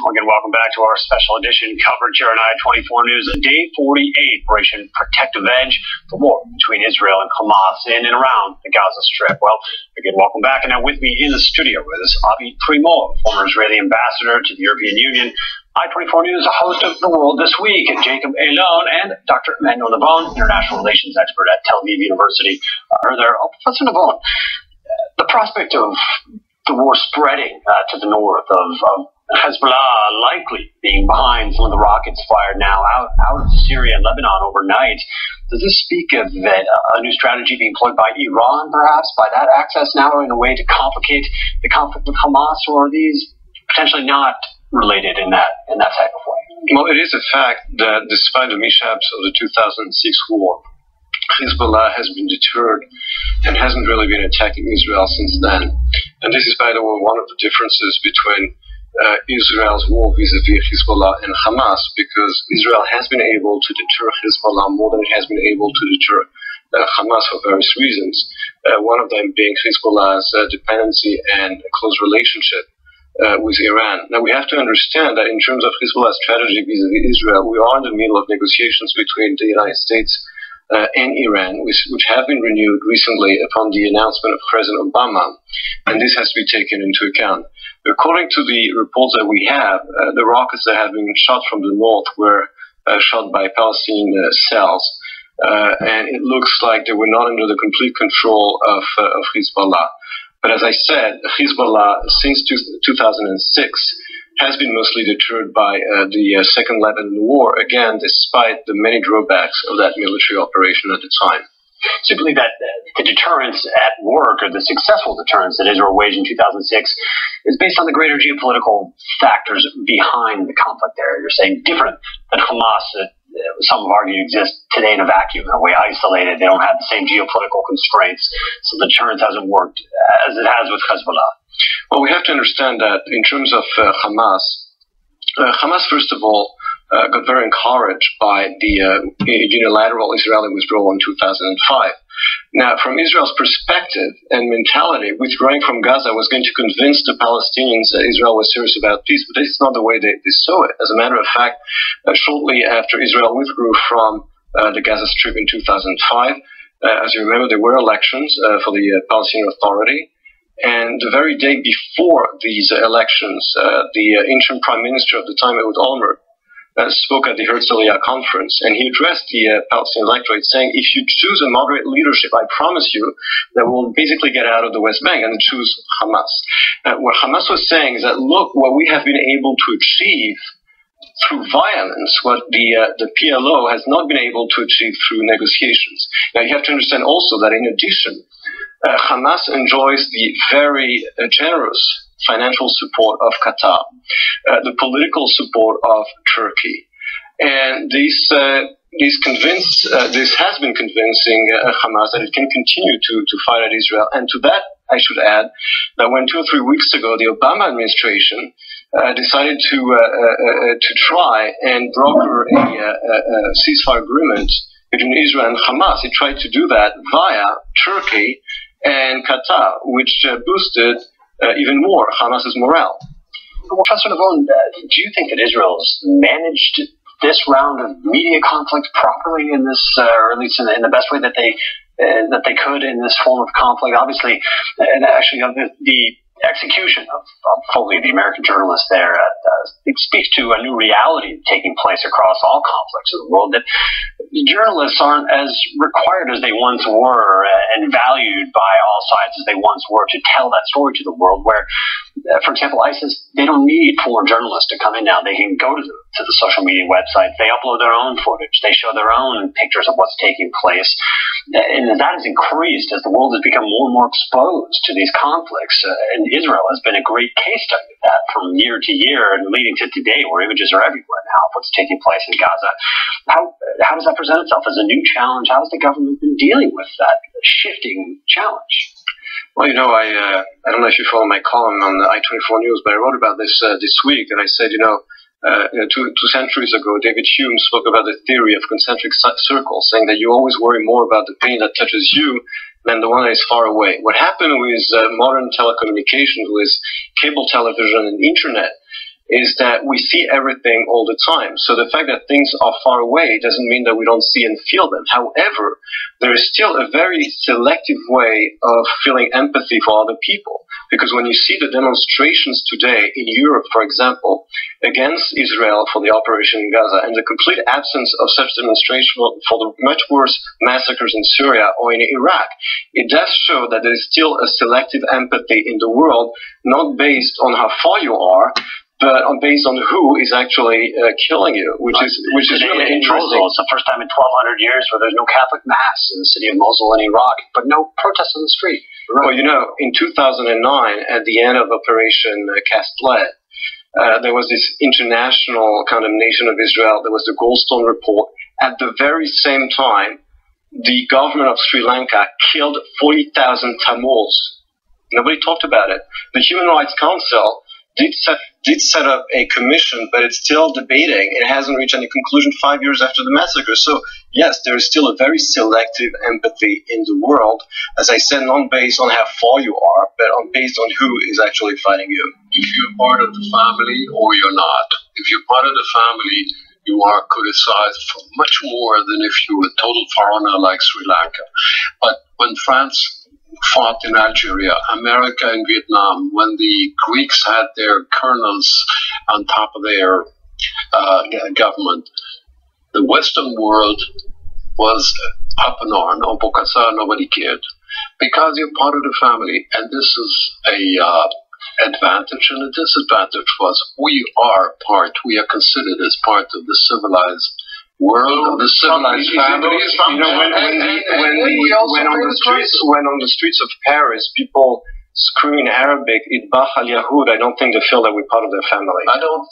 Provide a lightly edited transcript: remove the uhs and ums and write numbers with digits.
Again, welcome back to our special edition coverage here on I24News, day 48, Operation Protective Edge, the war between Israel and Hamas in and around the Gaza Strip. Well, again, welcome back. And now with me in the studio is I24News, former Israeli ambassador to the European Union, I24News host of The World This Week, and Jacob Elon, and Dr. Emmanuel Navon, international relations expert at Tel Aviv University. Professor Navon, the prospect of the war spreading to the north, of Hezbollah likely being behind some of the rockets fired now out of Syria and Lebanon overnight, does this speak of a new strategy being employed by Iran, perhaps, by that access now in a way to complicate the conflict with Hamas, or are these potentially not related in that type of way? Well, it is a fact that despite the mishaps of the 2006 war, Hezbollah has been deterred and hasn't really been attacking Israel since then. And this is, by the way, one of the differences between Israel's war vis-a-vis Hezbollah and Hamas, because Israel has been able to deter Hezbollah more than it has been able to deter Hamas for various reasons. One of them being Hezbollah's dependency and a close relationship with Iran. Now, we have to understand that in terms of Hezbollah's strategy vis-a-vis Israel, we are in the middle of negotiations between the United States and Iran, which have been renewed recently upon the announcement of President Obama, and this has to be taken into account. According to the reports that we have, the rockets that have been shot from the north were shot by Palestinian cells, and it looks like they were not under the complete control of Hezbollah. But as I said, Hezbollah, since 2006, has been mostly deterred by the Second Lebanon War, again, despite the many drawbacks of that military operation at the time. Simply that the deterrence at work, or the successful deterrence that Israel waged in 2006, is based on the greater geopolitical factors behind the conflict there. You're saying different than Hamas, that some have argued exists today in a vacuum, in a way isolated. They don't have the same geopolitical constraints, so the deterrence hasn't worked as it has with Hezbollah. Well, we have to understand that in terms of Hamas, first of all, got very encouraged by the unilateral Israeli withdrawal in 2005. Now, from Israel's perspective and mentality, withdrawing from Gaza was going to convince the Palestinians that Israel was serious about peace, but this is not the way they saw it. As a matter of fact, shortly after Israel withdrew from the Gaza Strip in 2005, as you remember, there were elections for the Palestinian Authority. And the very day before these elections, the interim prime minister of the time, Ehud Olmert, spoke at the Herzliya conference, and he addressed the Palestinian electorate saying, if you choose a moderate leadership, I promise you that we'll basically get out of the West Bank and choose Hamas. What Hamas was saying is that, look, what we have been able to achieve through violence, what the PLO has not been able to achieve through negotiations. Now, you have to understand also that in addition, Hamas enjoys the very generous financial support of Qatar, the political support of Turkey, and this has been convincing Hamas that it can continue to fight at Israel. And to that, I should add that when 2 or 3 weeks ago the Obama administration decided to try and broker a ceasefire agreement between Israel and Hamas, it tried to do that via Turkey and Qatar, which boosted even more Hamas's morale. Professor Navon, do you think that Israel's managed this round of media conflict properly in this, or at least in the best way that they could in this form of conflict? Obviously, and actually, the execution of Foley, the American journalist there, it speaks to a new reality taking place across all conflicts of the world, that journalists aren't as required as they once were and valued by all sides as they once were to tell that story to the world, where, for example, ISIS, they don't need foreign journalists to come in now. They can go to the social media websites. They upload their own footage. They show their own pictures of what's taking place. And that has increased as the world has become more and more exposed to these conflicts. And Israel has been a great case study of that from year to year and leading to today, where images are everywhere now of what's taking place in Gaza. How does that present itself as a new challenge? How has the government been dealing with that shifting challenge? Well, you know, I don't know if you follow my column on the I24News, but I wrote about this this week, and I said, two centuries ago, David Hume spoke about the theory of concentric circles, saying that you always worry more about the pain that touches you than the one that is far away. What happened with modern telecommunications, with cable television and internet, is that we see everything all the time. So the fact that things are far away doesn't mean that we don't see and feel them. However, there is still a very selective way of feeling empathy for other people. Because when you see the demonstrations today in Europe, for example, against Israel for the operation in Gaza, and the complete absence of such demonstration for the much worse massacres in Syria or in Iraq, it does show that there is still a selective empathy in the world, not based on how far you are, but based on who is actually killing you, which is really interesting. It's the first time in 1,200 years where there's no Catholic Mass in the city of Mosul in Iraq, but no protests on the street. Right. Well, you know, in 2009, at the end of Operation Cast Lead, there was this international condemnation of Israel. There was the Goldstone Report. At the very same time, the government of Sri Lanka killed 40,000 Tamils. Nobody talked about it. The Human Rights Council did set up a commission, but it's still debating. It hasn't reached any conclusion 5 years after the massacre. So, yes, there is still a very selective empathy in the world, as I said, not based on how far you are, but based on who is actually fighting you. If you're part of the family or you're not. If you're part of the family, you are criticized for much more than if you were a total foreigner like Sri Lanka. But when France fought in Algeria, America in Vietnam, when the Greeks had their colonels on top of their government, the Western world was up in arms. No Bokassa, nobody cared. Because you're part of the family, and this is a advantage and a disadvantage for us. We are considered as part of the civilized world, of the civilized families. You know, when on the streets of Paris, people scream in Arabic, "Itbah al Yahud," I don't think they feel that we're part of their family. I don't think